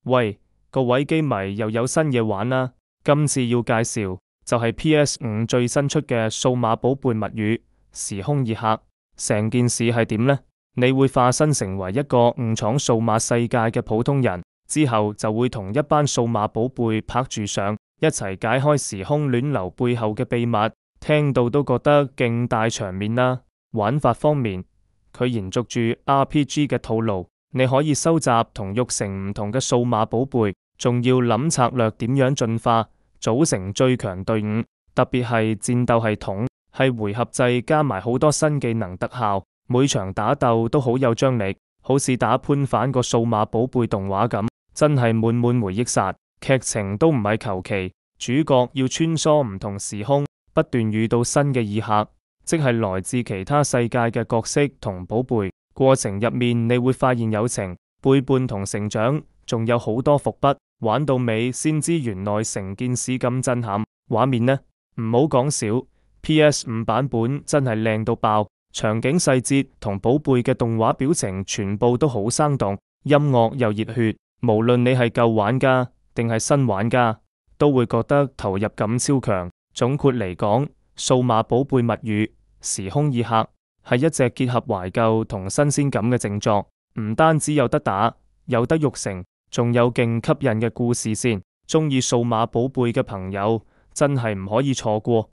喂，各位機迷又有新嘢玩啦！今次要介紹就係 PS5最新出嘅數碼寶貝物語時空熱客。成件事係點呢？你會化身成為一個誤闖數碼世界嘅普通人，之後就會同一班數碼寶貝拍住上，一齊解開時空亂流背後嘅秘密。聽到都覺得勁大場面啦！玩法方面，佢延續住 RPG 嘅套路。你可以收集同育成唔同嘅數碼寶貝，仲要諗策略點樣進化，組成最強隊伍。特別係戰鬥系統，係回合制加埋好多新技能特效，每場打鬥都好有張力，好似打潘反個數碼寶貝動畫咁，真係滿滿回憶殺。劇情都唔係求其，主角要穿梭唔同時空，不斷遇到新嘅異客，即係來自其他世界嘅角色同寶貝。過程入面你會發現友情、背叛同成長，仲有好多伏筆，玩到尾先知原來成件事咁震撼。畫面呢，唔好講少，PS5版本真係靚到爆，場景細節同寶貝嘅動畫表情全部都好生動，音樂又熱血，無論你係舊玩家定係新玩家，都會覺得投入感超強。總括嚟講，數碼寶貝物語時空熱客係一隻結合懷舊同新鮮感嘅正作，唔單止有得打，有得育成，仲有勁吸引嘅故事線。鍾意數碼寶貝嘅朋友真係唔可以錯過。